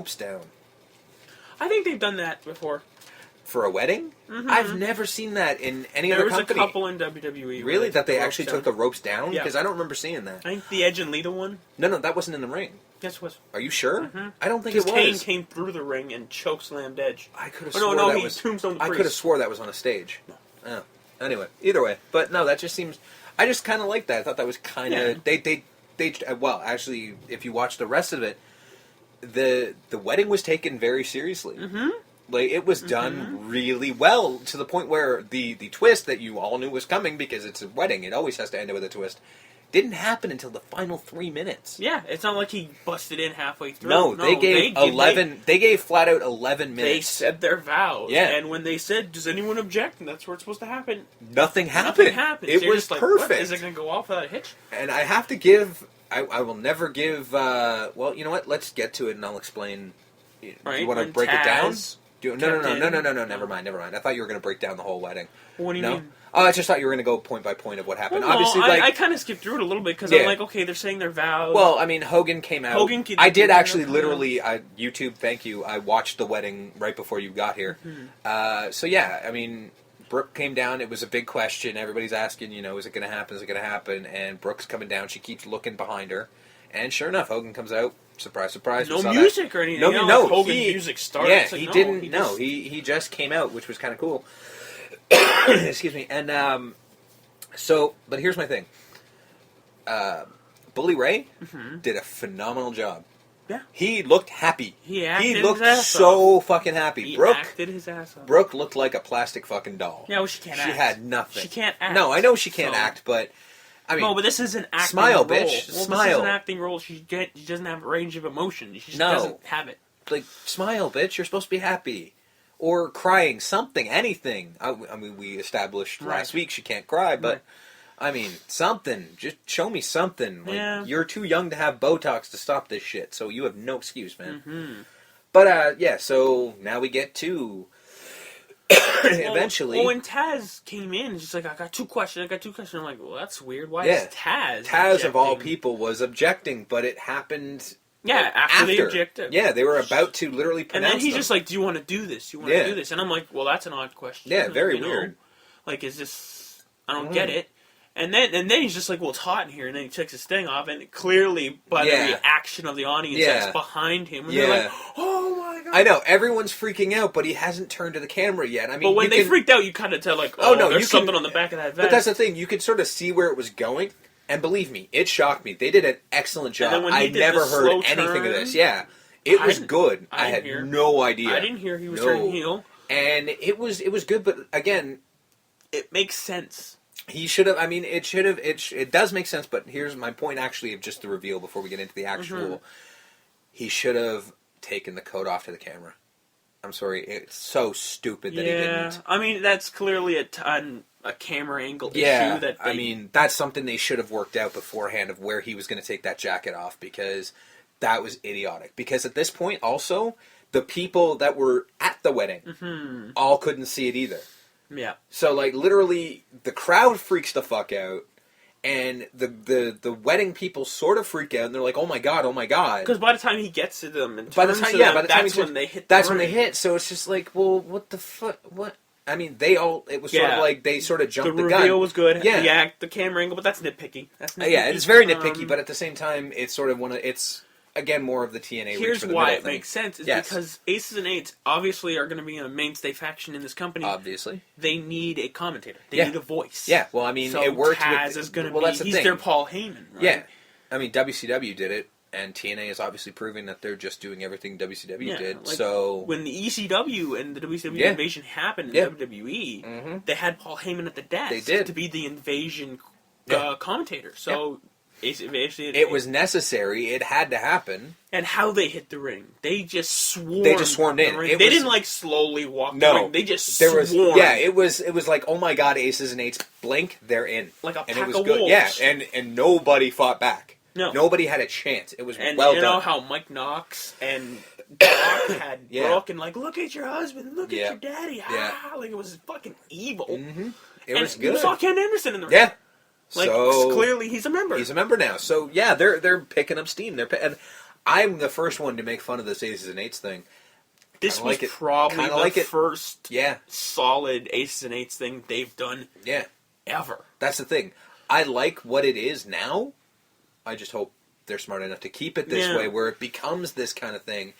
ropes down. I think they've done that before. For a wedding? Mm-hmm. I've never seen that in any other company. There was a couple in WWE. Really? That they actually down. took the ropes down? Yeah. Because I don't remember seeing that. I think the Edge and Lita one. No, that wasn't in the ring. Yes, it was. Are you sure? Mm-hmm. I don't think it was. Kane came through the ring and chokeslammed Edge. I could have swore that he was... tombstoned the I priest. could have swore that was on a stage. No. Oh. Anyway, either way. But no, that just seems... I just kind of like that. I thought that was kind of... Yeah. They well, actually, if you watch the rest of it, the wedding was taken very seriously. Mm-hmm. Like, it was done really well, to the point where the twist that you all knew was coming, because it's a wedding, it always has to end with a twist, didn't happen until the final 3 minutes. Yeah, it's not like he busted in halfway through. No, they gave 11... They gave flat out 11 minutes. They said their vows. Yeah. And when they said, does anyone object? And that's where it's supposed to happen. Nothing happened. Nothing happened. It so you're was just like, perfect. What? Is it going to go off without a hitch? And I have to give... I will never give... well, you know what? Let's get to it and I'll explain. Right, do you want to break it down? No, never mind. I thought you were going to break down the whole wedding. What do you mean? Oh, I just thought you were going to go point by point of what happened. Well, Obviously, I kind of skipped through it a little bit because I'm like, okay, they're saying their vows. Well, I mean, Hogan came out. I did actually literally, YouTube, thank you, I watched the wedding right before you got here. Mm-hmm. So yeah, I mean, Brooke came down, it was a big question, everybody's asking, is it going to happen, and Brooke's coming down, she keeps looking behind her, and sure enough, Hogan comes out. Surprise, surprise. No music or anything. No, like Hogan music started. Yeah, he didn't. He just came out, which was kind of cool. Excuse me. And but here's my thing. Bully Ray did a phenomenal job. Yeah. He looked happy. He looked so fucking happy. He Brooke acted his ass off. Brooke looked like a plastic fucking doll. Yeah, well, she can't act. She had nothing. She can't act. No, I know she can't act, but... I mean, no, but this is an acting smile, role. bitch. Well, Smile. This is an acting role. She doesn't have a range of emotion. She just doesn't have it. Like, smile, bitch. You're supposed to be happy. Or crying. Something. Anything. I mean, we established last week she can't cry, but... I mean, something. Just show me something. Like, you're too young to have Botox to stop this shit, so you have no excuse, man. Mm-hmm. But, yeah, so now we get to... eventually. Well, when Taz came in, she's like, I got two questions. I'm like, well, that's weird. Why is Taz objecting? Of all people, was objecting, but it happened... Yeah, after the objective. Yeah, they were about to literally pronounce And then he's just like, do you want to do this? Do you want to do this? And I'm like, well, that's an odd question. Yeah, very weird. Like, is this... I don't get it. And then he's just like, well, it's hot in here. And then he takes his thing off, and clearly, by the reaction of the audience that's behind him, and they're like, oh my god. I know, everyone's freaking out, but he hasn't turned to the camera yet. I mean, but when they freaked out, you kind of tell, like, there's something on the back of that vest. But that's the thing, you could sort of see where it was going, and believe me, it shocked me. They did an excellent job. I never heard anything of this. Yeah. It was good. I had no idea. I didn't hear he was turning heel. And it was good, but again... It makes sense. He should have, it does make sense, but here's my point actually of just the reveal before we get into the actual. He should have taken the coat off to the camera. I'm sorry, it's so stupid that he didn't. I mean, that's clearly a camera angle issue. That's something they should have worked out beforehand of where he was going to take that jacket off, because that was idiotic. Because at this point, also, the people that were at the wedding all couldn't see it either. Yeah. So, like, literally, the crowd freaks the fuck out, and the wedding people sort of freak out, and they're like, oh my god. Because by the time he gets to them and that's when they hit That's when they hit, so it's just like, well, what the fuck, what? I mean, it was sort of like, they sort of jumped the gun. The reveal was good, yeah. The camera angle, but that's nitpicky. Yeah, it's very nitpicky, but at the same time, it's sort of it's... Again, more of the TNA. Here's why it makes sense. Is because Aces and Eights obviously are going to be a mainstay faction in this company. Obviously. They need a commentator. They need a voice. Yeah, well, I mean, so it worked Taz is going to be... He's their Paul Heyman, right? Yeah. I mean, WCW did it, and TNA is obviously proving that they're just doing everything WCW did, like so... When the ECW and the WCW invasion happened in WWE, they had Paul Heyman at the desk. They did. To be the invasion commentator. So... It was necessary. It had to happen. And how they hit the ring. They just swarmed in. They didn't, like, slowly walk the ring. They just swarmed. It was like, oh my god, Aces and Eights, blink, they're in. Like a and pack it was of good. wolves. Yeah, and nobody fought back. No. Nobody had a chance. It was well done. And you know how Mike Knox and Doc had Brooke and, like, look at your husband, look at your daddy. Like, it was fucking evil. Mm-hmm. It was good. You saw Ken Anderson in the ring. Yeah. Like, so clearly he's a member. He's a member now. So, yeah, they're picking up steam. I'm the first one to make fun of this Aces and Eights thing. This was probably the first yeah. solid Aces and Eights thing they've done ever. That's the thing. I like what it is now. I just hope they're smart enough to keep it this way, where it becomes this kind of thing,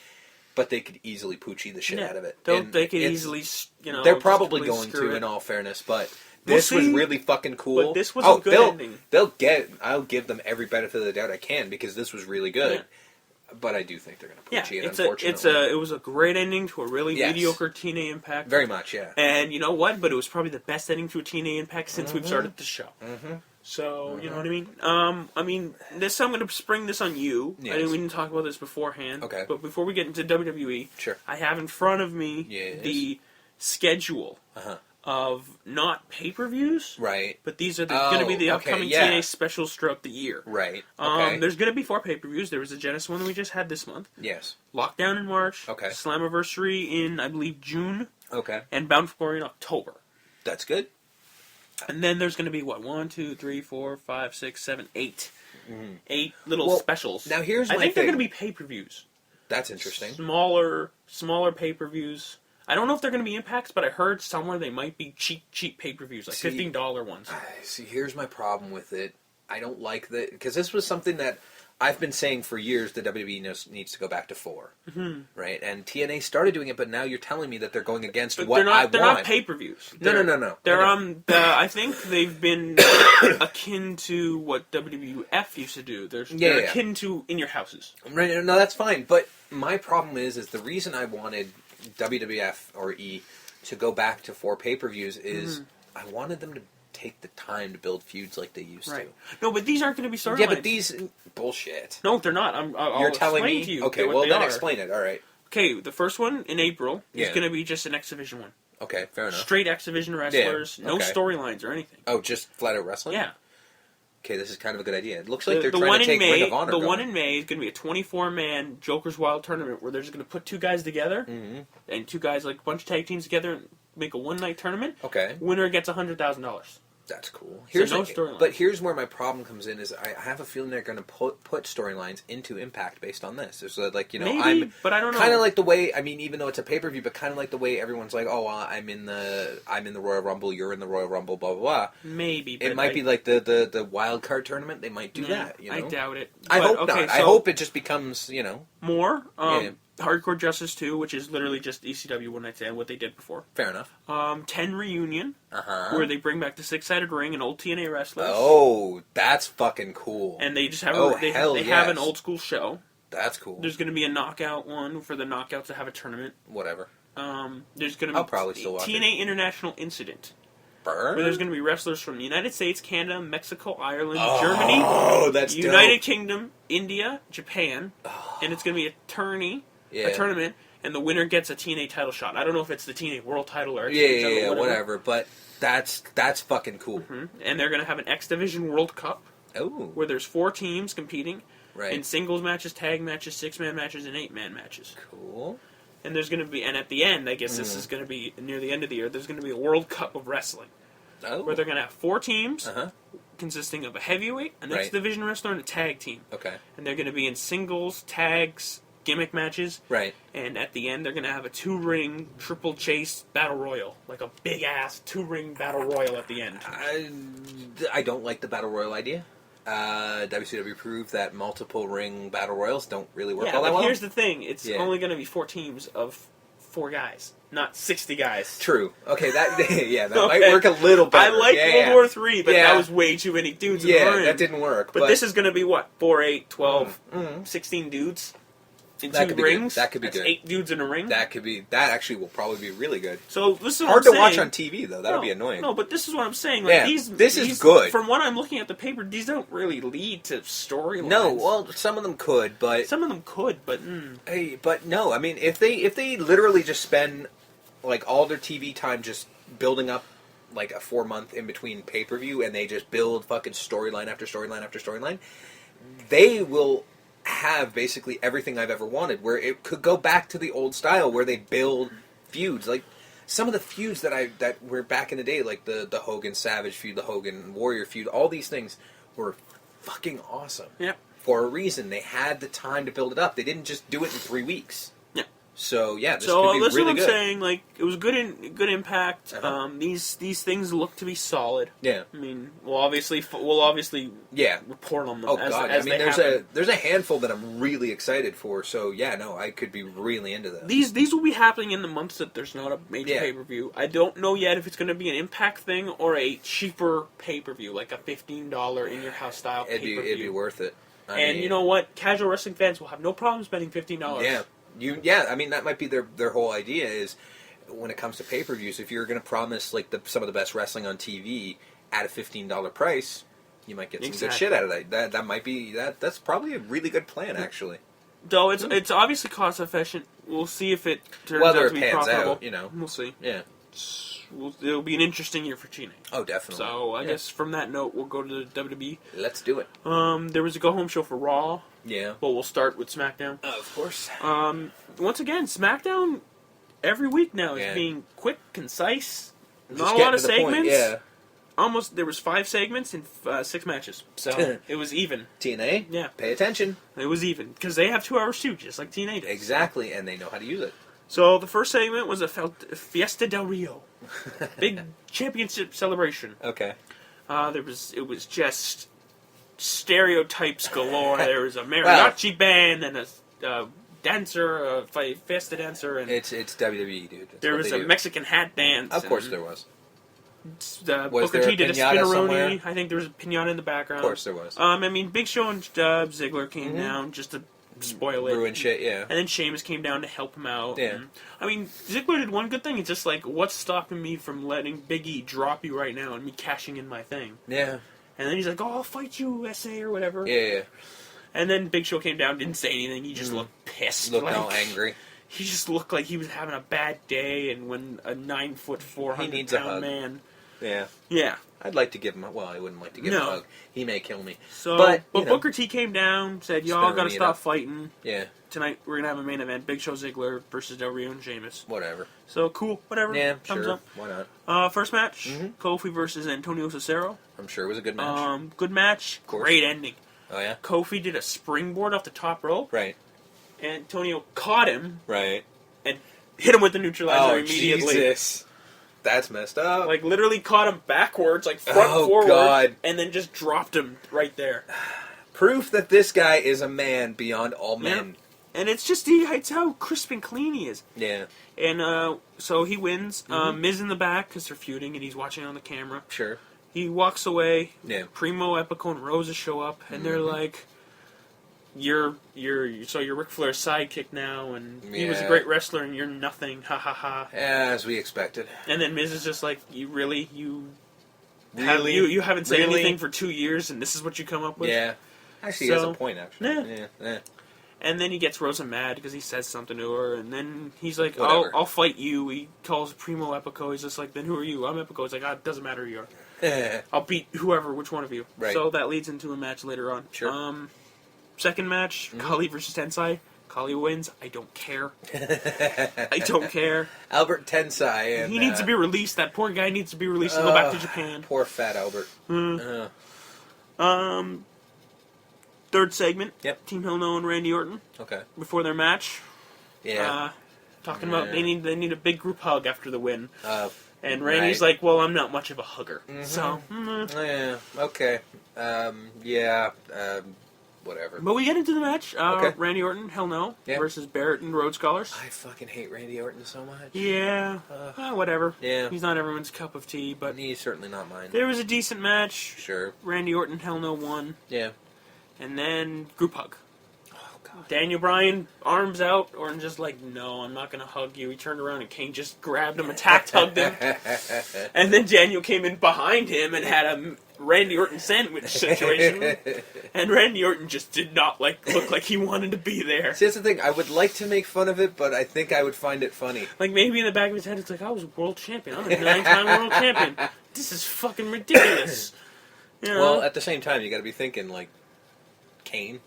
but they could easily poochie the shit out of it. They could easily, they're probably going to, in all fairness, but this was really fucking cool. But this was a good ending. I'll give them every benefit of the doubt I can, because this was really good. Yeah. But I do think they're going to poochie it, unfortunately. It was a great ending to a really mediocre TNA Impact. Very much, yeah. And you know what? But it was probably the best ending to a TNA Impact since we've started the show. So, you know what I mean? This, I'm going to spring this on you. Yes. We didn't talk about this beforehand. Okay. But before we get into WWE, I have in front of me the schedule of not pay-per-views. Right. But these are going to be the upcoming TNA specials throughout the year. Right. Okay. There's going to be 4 pay-per-views. There was a Genesis one that we just had this month. Yes. Lockdown in March. Okay. Slammiversary in, I believe, June. Okay. And Bound for Glory in October. That's good. And then there's going to be, 1, 2, 3, 4, 5, 6, 7, 8. 8 little specials. Now here's my thing. I think they're going to be pay-per-views. That's interesting. Smaller pay-per-views. I don't know if they're going to be Impacts, but I heard somewhere they might be cheap pay-per-views, like $15 ones. See, here's my problem with it. I don't like that, because this was something that I've been saying for years the WWE needs to go back to 4. Right? And TNA started doing it, but now you're telling me that they're going against what I want. They're not pay-per-views. No. They're I think they've been akin to what WWF used to do. They're akin to in your houses. Right? No, that's fine. But my problem is the reason I wanted WWF or E to go back to 4 pay-per-views is I wanted them to take the time to build feuds like they used to. No, but these aren't going to be storylines. Yeah, but these bullshit. No, they're not. You're telling me. To you okay, well then explain it. All right. Okay, the first one in April is going to be just an X Division one. Okay, fair enough. Straight X Division wrestlers, no storylines or anything. Oh, just flat out wrestling. Yeah. Okay, this is kind of a good idea. It looks like they're trying to take Ring of Honor. The one in May is going to be a 24-man Joker's Wild tournament where they're just going to put 2 guys together and 2 guys, like a bunch of tag teams together, and make a one-night tournament. Okay. Winner gets $100,000. That's cool. No storyline. But here's where my problem comes in: is I have a feeling they're going to put storylines into Impact based on this. So, like, Maybe, but I don't know. Kind of like the way, I mean, even though it's a pay-per-view, but kind of like the way everyone's like, oh, I'm in the Royal Rumble, you're in the Royal Rumble, blah blah blah. Maybe it might be like the wild card tournament. They might do that. I doubt it. I hope not. I hope it just becomes more. Hardcore Justice 2, which is literally just ECW One Night Stand, what they did before. Fair enough. 10 Reunion, where they bring back the 6-sided ring and old TNA wrestlers. Oh, that's fucking cool. And they just have have an old school show. That's cool. There's going to be a knockout one for the knockouts to have a tournament. Whatever. There's going to be I'll probably still watch TNA International Incident. Burn? Where there's going to be wrestlers from the United States, Canada, Mexico, Ireland, Germany, that's United dope. Kingdom, India, Japan, and it's going to be a tournament, and the winner gets a TNA title shot. I don't know if it's the TNA World title or whatever. But that's fucking cool. And they're going to have an X Division World Cup. Oh. Where there's 4 teams competing. Right. In singles matches, tag matches, 6-man matches, and 8-man matches. Cool. And there's going to be, and at the end, I guess this is going to be near the end of the year, there's going to be a World Cup of Wrestling. Oh. Where they're going to have 4 teams. Consisting of a heavyweight, an X Division wrestler, and a tag team. Okay. And they're going to be in singles, tags, gimmick matches. Right. And at the end, they're going to have a 2-ring triple chase battle royal. Like a big-ass 2-ring battle royal at the end. I don't like the battle royal idea. WCW proved that multiple ring battle royals don't really work all that well. Here's the thing. It's only going to be 4 teams of 4 guys. Not 60 guys. True. Okay, that might work a little better. I like World War III, but that was way too many dudes in the ring. Yeah, that didn't work. But this is going to be, 4, 8, 12, 16 dudes in 2 rings? That could be good. 8 dudes in a ring? That actually will probably be really good. So this is hard to watch on TV, though. That'll be annoying. No, but this is what I'm saying. Like, this is good. From what I'm looking at the paper, these don't really lead to storylines. No, well, some of them could, but... Hey, but no, I mean, if they literally just spend, like, all their TV time just building up, like, a 4-month in-between pay-per-view, and they just build fucking storyline after storyline after storyline, they will have basically everything I've ever wanted, where it could go back to the old style, where they build feuds. Like, some of the feuds that were back in the day, like the Hogan Savage feud, the Hogan Warrior feud, all these things were fucking awesome. Yeah. for a reason. They had the time to build it up. They didn't just do it in 3 weeks. Yeah. So yeah, this so could be that's really what I'm good. saying. Like, it was good impact. Uh-huh. These things look to be solid. Yeah. I mean, we'll obviously yeah report on them. Oh as, god, as I mean, happen. there's a handful that I'm really excited for. So yeah, no, I could be really into that. These will be happening in the months that there's not a major Yeah. pay-per-view. I don't know yet if it's going to be an Impact thing or a cheaper pay-per-view, like a $15 in-your-house style pay-per-view. It'd be worth it. I And mean, you know what? Casual wrestling fans will have no problem spending $15. Yeah. I mean, that might be their whole idea is when it comes to pay-per-views, if you're going to promise like some of the best wrestling on TV at a $15 price, you might get some good shit out of that. That might be that's probably a really good plan, actually. Though it's obviously cost efficient. We'll see if it turns out to be profitable. Out, We'll see. Yeah. It'll be an interesting year for TNA. Oh, definitely. So I guess from that note, we'll go to the WWE. Let's do it. There was a go-home show for Raw. Yeah. But we'll start with SmackDown. Of course. Once again, SmackDown every week now is being quick, concise, not a lot of segments. Yeah. There was 5 segments and 6 matches, so it was even. TNA, yeah, pay attention. It was even because they have 2 hours too, just like TNA does. Exactly, and they know how to use it. So the first segment was a Fiesta del Rio, big championship celebration. Okay. It was just stereotypes galore. There was a mariachi band and a dancer, a Fiesta dancer, and it's WWE, dude. There was a Mexican hat dance. Of course, there was. Booker T did a spinneroni. I think there was a pinata in the background. Of course, there was. I mean, Big Show and Ziggler came down just to spoil it, ruin shit. Yeah. And then Sheamus came down to help him out. Yeah. And, I mean, Ziggler did one good thing. It's just like, what's stopping me from letting Big E drop you right now and me cashing in my thing? Yeah. And then he's like, "Oh, I'll fight you, SA or whatever." Yeah. And then Big Show came down, didn't say anything. He just looked pissed. Looked all angry. He just looked like he was having a bad day, and when a 9'4", 400-pound man. Yeah. Yeah. I'd like to give him I wouldn't like to give him a hug. He may kill me. So, but Booker T came down, said, "Y'all gotta stop fighting. Yeah. Tonight we're gonna have a main event: Big Show Ziggler versus Del Rio and Sheamus." Whatever. So cool. Whatever. Yeah. Thumbs up. Why not? First match: Kofi versus Antonio Cesaro. I'm sure it was a good match. Good match. Great ending. Oh yeah. Kofi did a springboard off the top rope. Right. Antonio caught him. Right. And hit him with the neutralizer immediately. Jesus. That's messed up. Like, literally caught him backwards, like front forward, God. and then just dropped him right there. Proof that this guy is a man beyond all men. And it's just, it's how crisp and clean he is. Yeah. And so he wins. Miz in the back, because they're feuding, and he's watching on the camera. Sure. He walks away. Yeah. Primo, Epico, and Rosa show up, and they're like, You're Ric Flair's sidekick now, and he was a great wrestler, and you're nothing, ha ha ha. As we expected. And then Miz is just like, you haven't said anything for 2 years, and this is what you come up with? Yeah. Actually, he has a point, actually. Yeah. And then he gets Rosa mad because he says something to her, and then he's like, I'll fight you. He calls Primo Epico. He's just like, then who are you? I'm Epico. He's like, it doesn't matter who you are. I'll beat whoever, which one of you. Right. So that leads into a match later on. Sure. Second match, Kali versus Tensai. Kali wins. I don't care. I don't care. Albert Tensai. And, he needs to be released. That poor guy needs to be released and go back to Japan. Poor fat Albert. Third segment. Yep. Team Hell No and Randy Orton. Okay. Before their match. Yeah. Talking about they need a big group hug after the win. And Randy's right. like, well, I'm not much of a hugger. So. Yeah. Okay. Whatever. But we get into the match. Okay. Randy Orton, Hell No, versus Barrett and Rhodes Scholars. I fucking hate Randy Orton so much. Yeah. Whatever. Yeah. He's not everyone's cup of tea, but he's certainly not mine. There was a decent match. Sure. Randy Orton, Hell No won. Yeah. And then group hug. Oh, God. Daniel Bryan, arms out. Orton just like, no, I'm not going to hug you. He turned around and Kane just grabbed him, attacked, hugged him. And then Daniel came in behind him and had a Randy Orton sandwich situation. And Randy Orton just did not look like he wanted to be there. See, that's the thing. I would like to make fun of it, but I think I would find it funny. Like, maybe in the back of his head, it's like, I was world champion. I'm a 9-time world champion. This is fucking ridiculous. You know? Well, at the same time, you got to be thinking, like, Kane.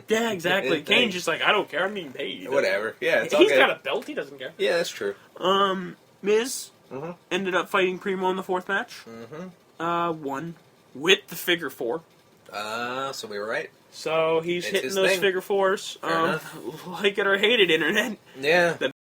Yeah, exactly. Kane's just like, I don't care. I'm being paid. Whatever. Yeah, it's He's got a belt. He doesn't care. Yeah, that's true. Miz ended up fighting Primo in the fourth match. Won with the figure 4. So we were right. So he's It's hitting his those thing. figure fours. Fair enough. Like it or hate it, internet. Yeah. The